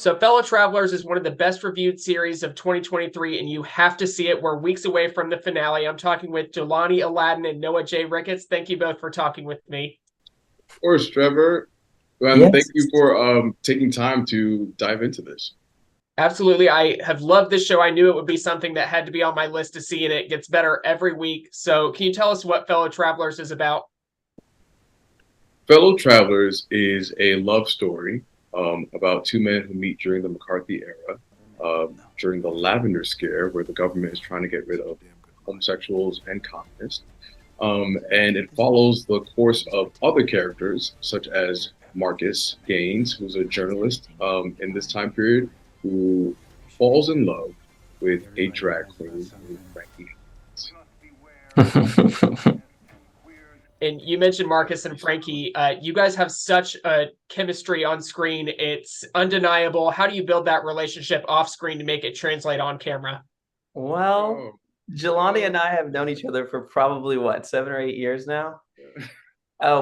So, Fellow Travelers is one of the best reviewed series of 2023, and you have to see it. We're weeks away from the finale. I'm talking with Jelani Alladin and Noah J. Ricketts. Thank you both for talking with me. Of course, Trevor. Thank Yes. you for taking time to dive into this. Absolutely. I have loved this show. I knew it would be something that had to be on my list to see, and it gets better every week. So, can you tell us what Fellow Travelers is about? Fellow Travelers is a love story about two men who meet during the McCarthy era, during the Lavender Scare, where the government is trying to get rid of homosexuals and communists. And it follows the course of other characters, such as Marcus Gaines, who's a journalist in this time period, who falls in love with a drag queen named Frankie. And you mentioned Marcus and Frankie. You guys have such a chemistry on screen. It's undeniable. How do you build that relationship off screen to make it translate on camera? Well, Oh, Jelani and I have known each other for probably what, 7 or 8 years now.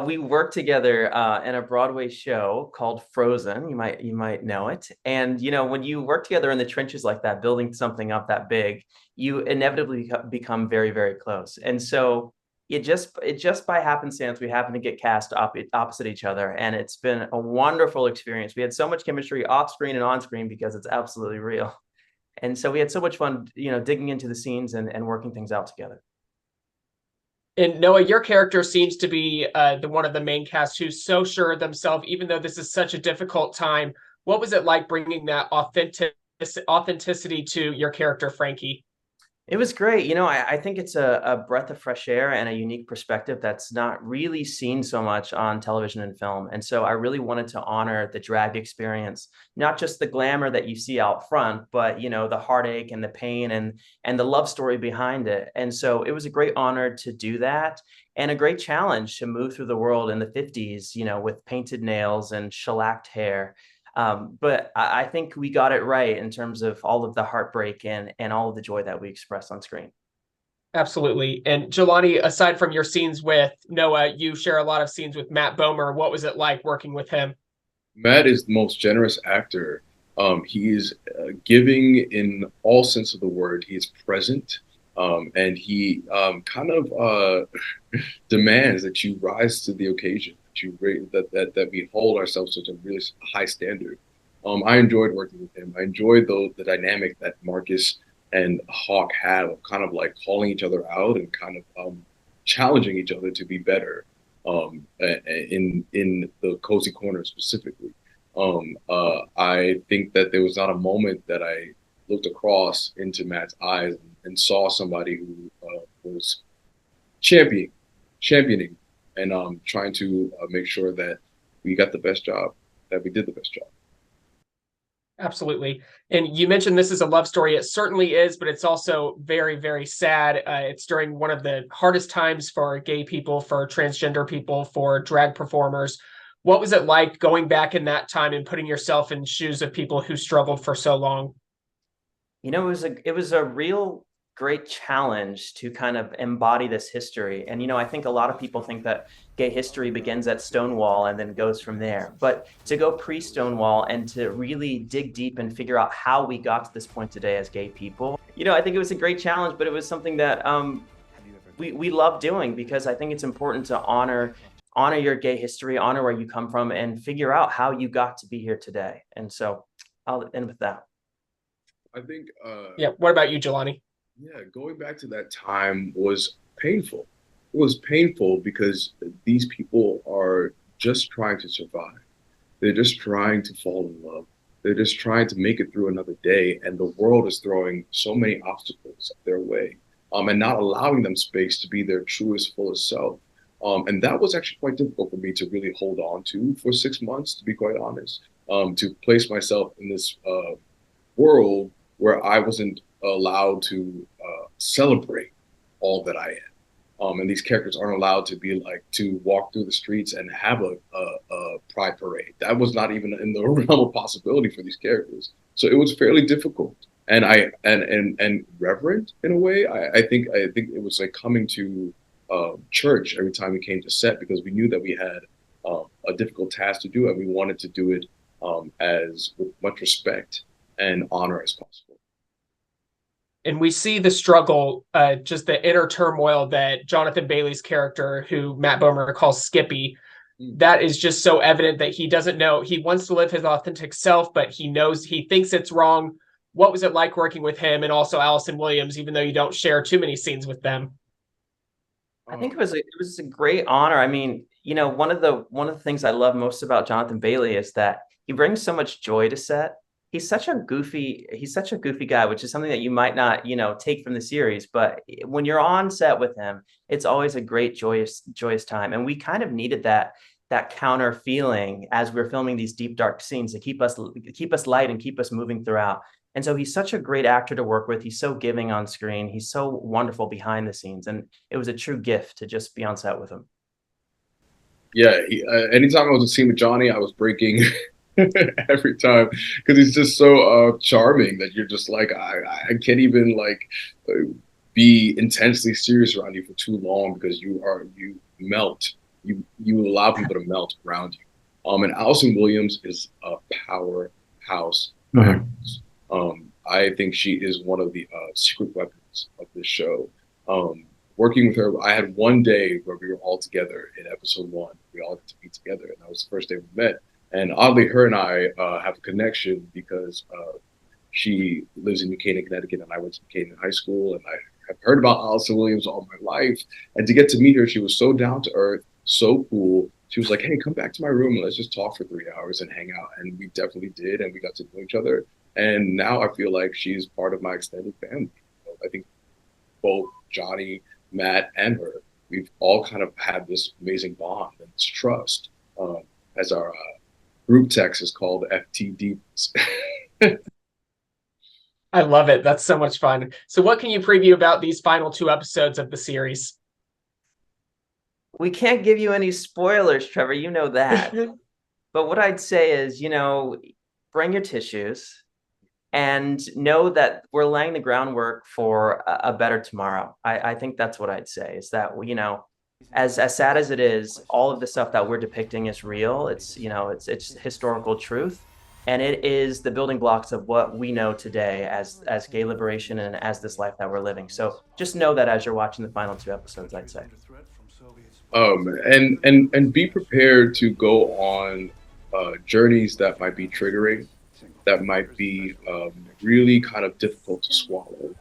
We worked together in a Broadway show called Frozen. You might know it. And when you work together in the trenches like that, building something up that big, you inevitably become very, very close. And so it just by happenstance we happen to get cast opposite each other, and it's been a wonderful experience. We had so much chemistry off screen and on screen because it's absolutely real. And so we had so much fun, digging into the scenes and working things out together. And Noah, your character seems to be the one of the main cast who's so sure of themselves, even though this is such a difficult time. What was it like bringing that authenticity to your character, Frankie? It was great. I think it's a breath of fresh air and a unique perspective that's not really seen so much on television and film. And so I really wanted to honor the drag experience, not just the glamour that you see out front, but the heartache and the pain and the love story behind it. And so it was a great honor to do that, and a great challenge to move through the world in the 50s, with painted nails and shellacked hair. But I think we got it right in terms of all of the heartbreak and all of the joy that we express on screen. Absolutely. And Jelani, aside from your scenes with Noah, you share a lot of scenes with Matt Bomer. What was it like working with him? Matt is the most generous actor. He is giving in all sense of the word. He is present, and he kind of demands that you rise to the occasion, that that we hold ourselves to a really high standard. I enjoyed working with him. I enjoyed the dynamic that Marcus and Hawk have of kind of like calling each other out and kind of challenging each other to be better in the cozy corner specifically. I think that there was not a moment that I looked across into Matt's eyes and saw somebody who was championing, championing, and trying to make sure that we got the best job, that we did the best job. Absolutely. And you mentioned this is a love story. It certainly is, but it's also very, very sad. It's during one of the hardest times for gay people, for transgender people, for drag performers. What was it like going back in that time and putting yourself in shoes of people who struggled for so long? It was a real great challenge to kind of embody this history. And I think a lot of people think that gay history begins at Stonewall and then goes from there. But to go pre-Stonewall and to really dig deep and figure out how we got to this point today as gay people, I think it was a great challenge, but it was something that we love doing, because I think it's important to honor your gay history, honor where you come from, and figure out how you got to be here today. And so I'll end with that. I think, Yeah. What about you, Jelani? yeah, going back to that time was painful. It was painful because these people are just trying to survive. They're just trying to fall in love. They're just trying to make it through another day, and the world is throwing so many obstacles their way, and not allowing them space to be their truest, fullest self. And that was actually quite difficult for me to really hold on to for 6 months, to be quite honest. To place myself in this world where I wasn't allowed to celebrate all that I am. And these characters aren't allowed to be like to walk through the streets and have a pride parade. That was not even in the realm of possibility for these characters. So it was fairly difficult, and and reverent in a way. I think it was like coming to church every time we came to set, because we knew that we had a difficult task to do, and we wanted to do it as with much respect and honor as possible. And we see the struggle, just the inner turmoil that Jonathan Bailey's character, who Matt Bomer calls Skippy, that is just so evident that he doesn't know. He wants to live his authentic self, but he thinks it's wrong. What was it like working with him and also Allison Williams, even though you don't share too many scenes with them? I think it was a great honor. I mean, one of the things I love most about Jonathan Bailey is that he brings so much joy to set. He's such a goofy guy, which is something that you might not, take from the series. But when you're on set with him, it's always a great joyous time. And we kind of needed that counter feeling as we're filming these deep, dark scenes to keep us light and keep us moving throughout. And so he's such a great actor to work with. He's so giving on screen. He's so wonderful behind the scenes. And it was a true gift to just be on set with him. Yeah, anytime I was a scene with Johnny, I was breaking every time because he's just so charming that you're just like I can't even like be intensely serious around you for too long because you melt you allow people to melt around you. And Allison Williams is a powerhouse. I think she is one of the secret weapons of this show. Working with her, I had one day where we were all together in episode 1. We all got to be together, and that was the first day we met. And oddly, her and I have a connection because she lives in New Canaan, Connecticut, and I went to New Canaan High School, and I have heard about Allison Williams all my life. And to get to meet her, she was so down to earth, so cool. She was like, "Hey, come back to my room and let's just talk for 3 hours and hang out." And we definitely did, and we got to know each other. And now I feel like she's part of my extended family. I think both Johnny, Matt, and her, we've all kind of had this amazing bond and this trust. As our group text is called FTD. I love it. That's so much fun. So what can you preview about these final 2 episodes of the series? We can't give you any spoilers, Trevor. You know that. But what I'd say is, bring your tissues and know that we're laying the groundwork for a better tomorrow. I think that's what I'd say is that, as sad as it is, all of the stuff that we're depicting is real. It's historical truth. And it is the building blocks of what we know today as gay liberation and as this life that we're living. So just know that as you're watching the final 2 episodes, I'd say. And be prepared to go on journeys that might be triggering, that might be really kind of difficult to swallow,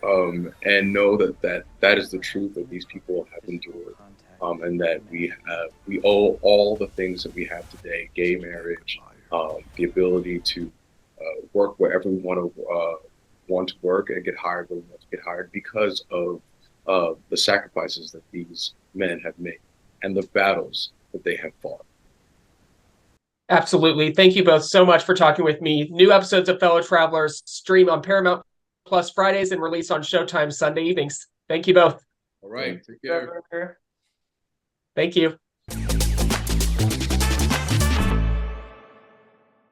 and know that is the truth that these people have endured, and that we owe all the things that we have today: gay marriage, the ability to work wherever we want to work and get hired where we want to get hired because of the sacrifices that these men have made and the battles that they have fought. Absolutely. Thank you both so much for talking with me. New episodes of Fellow Travelers stream on Paramount Plus Fridays and release on Showtime Sunday evenings. Thank you both. All right. Take care. Thank you.